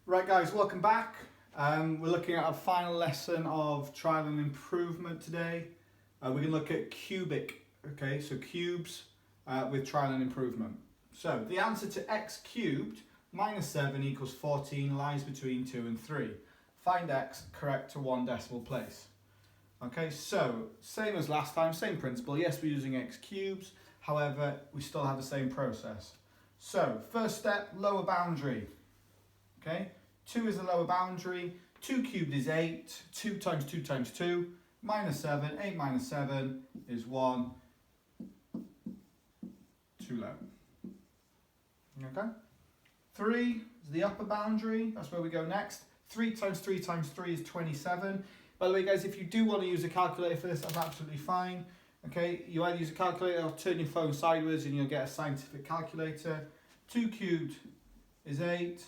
Right guys, welcome back. We're looking at our final lesson of trial and improvement today. We're going to look at cubic, okay, so cubes with trial and improvement. So the answer to x cubed minus 7 equals 14 lies between 2 and 3. Find x correct to one decimal place. Okay, so same as last time, same principle. Yes, we're using x cubes, however, we still have the same process. So first step, lower boundary. Okay, 2 is the lower boundary, 2 cubed is 8, 2 times 2 times 2, minus 7, 8 minus 7 is 1, too low. Okay, 3 is the upper boundary, that's where we go next. 3 times 3 times 3 is 27. By the way guys, if you do want to use a calculator for this, that's absolutely fine. Okay, you either use a calculator or turn your phone sideways and you'll get a scientific calculator. 2 cubed is 8.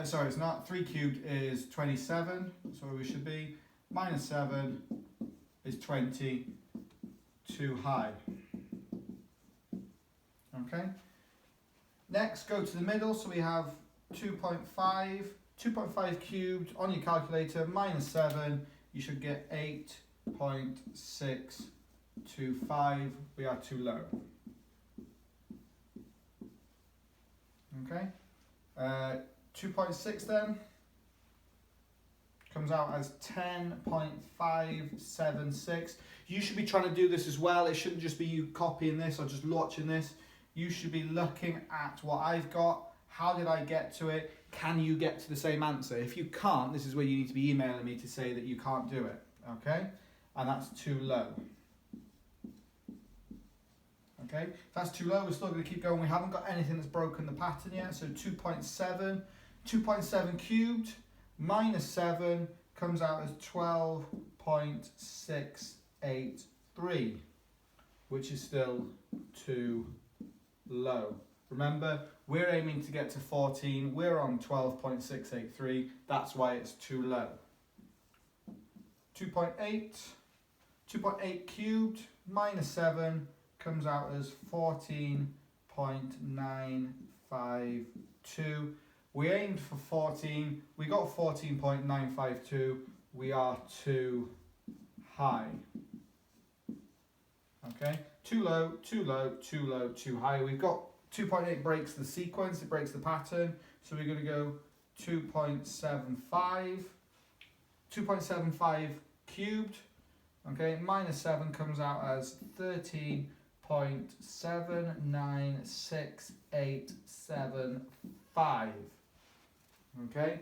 Sorry, it's not. 3 cubed is 27, that's where we should be. Minus 7 is 20, too high. Okay. Next, go to the middle, so we have 2.5. 2.5 cubed on your calculator, minus 7, you should get 8.625. We are too low. Okay. 2.6 then comes out as 10.576. You should be trying to do this as well. It shouldn't just be you copying this or just watching this. You should be looking at what I've got. How did I get to it? Can you get to the same answer? If you can't, this is where you need to be emailing me to say that you can't do it. Okay? And that's too low. Okay? If that's too low, we're still going to keep going. We haven't got anything that's broken the pattern yet. So 2.7. 2.7 cubed minus 7 comes out as 12.683, which is still too low. Remember, we're aiming to get to 14. We're on 12.683. That's why it's too low. 2.8. 2.8 cubed minus 7 comes out as 14.952. We aimed for 14, we got 14.952, we are too high. Okay, too low, too low, too low, too high. We've got 2.8 breaks the sequence, it breaks the pattern, so we're going to go 2.75. 2.75 cubed, okay, minus 7 comes out as 13.796875. Okay,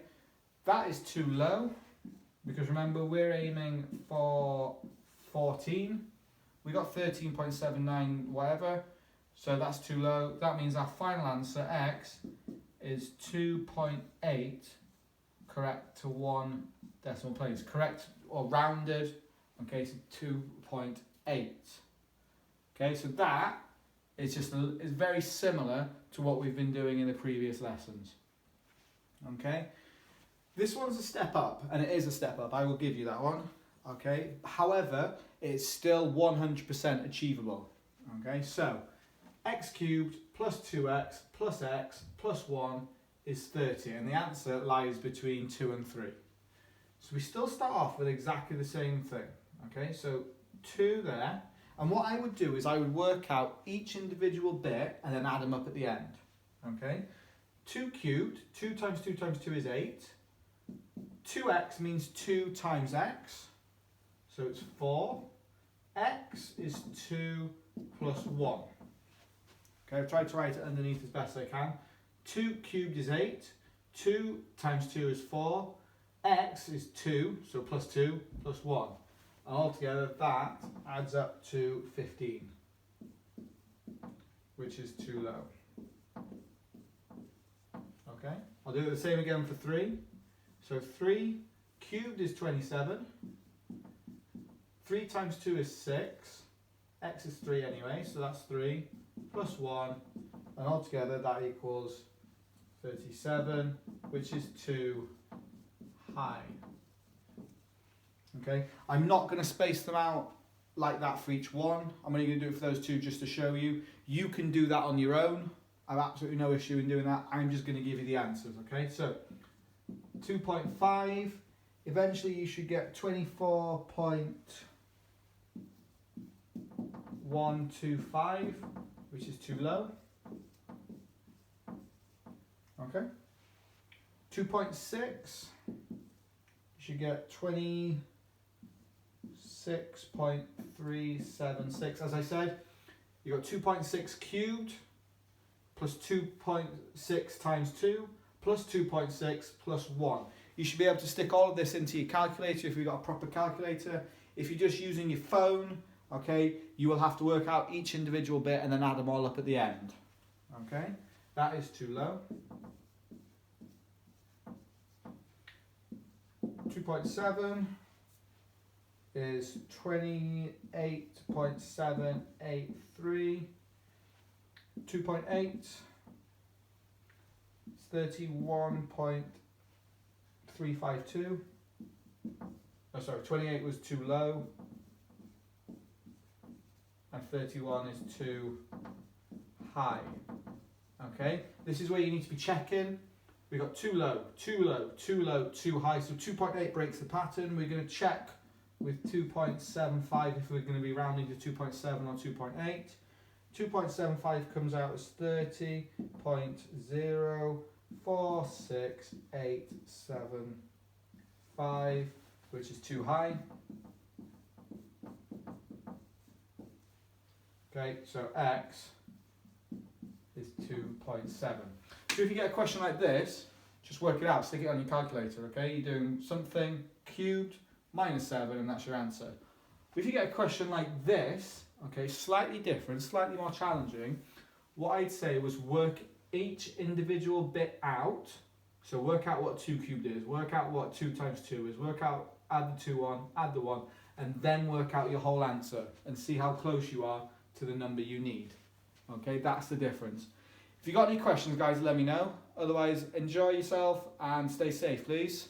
that is too low because remember we're aiming for 14. We got 13.79 whatever, so that's too low. That means our final answer x is 2.8 correct to one decimal place. Correct or rounded, okay, so 2.8. Okay, so that is just is very similar to what we've been doing in the previous lessons. Okay, this one's a step up, and it is a step up, I will give you that one. Okay, however, it's still 100% achievable. Okay, so x cubed plus 2x plus x plus 1 is 30, and the answer lies between 2 and 3. So we still start off with exactly the same thing. Okay, so 2 there, and what I would do is I would work out each individual bit and then add them up at the end. Okay, 2 cubed, 2 times 2 times 2 is 8. 2x means 2 times x, so it's 4. X is 2 plus 1. Okay, I've tried to write it underneath as best I can. 2 cubed is 8. 2 times 2 is 4. X is 2, so plus 2 plus 1. And altogether that adds up to 15, which is too low. Okay, I'll do the same again for 3. So 3 cubed is 27. 3 times 2 is 6. X is 3 anyway, so that's 3 plus 1. And altogether that equals 37, which is too high. Okay, I'm not going to space them out like that for each one. I'm only going to do it for those two just to show you. You can do that on your own. I have absolutely no issue in doing that. I'm just going to give you the answers, okay? So 2.5. Eventually you should get 24.125, which is too low. Okay. 2.6, you should get 26.376. As I said, you got 2.6 cubed plus 2.6 times 2 plus 2.6 plus 1. You should be able to stick all of this into your calculator if you've got a proper calculator. If you're just using your phone, okay, you will have to work out each individual bit and then add them all up at the end. Okay, that is too low. 2.7 is 28.783. 2.8 is 31.352. Oh, sorry, 28 was too low, and 31 is too high. Okay, this is where you need to be checking. We got too low, too low, too low, too high. So 2.8 breaks the pattern. We're going to check with 2.75 if we're going to be rounding to 2.7 or 2.8. 2.75 comes out as 30.046875, which is too high. Okay, so X is 2.7. So if you get a question like this, just work it out, stick it on your calculator, okay? You're doing something cubed minus 7 and that's your answer. But if you get a question like this, okay, slightly different, slightly more challenging, what I'd say was work each individual bit out. So work out what 2 cubed is, work out what 2 times 2 is, work out, add the 2 on, add the 1, and then work out your whole answer and see how close you are to the number you need. Okay, that's the difference. If you got any questions, guys, let me know. Otherwise, enjoy yourself and stay safe, please.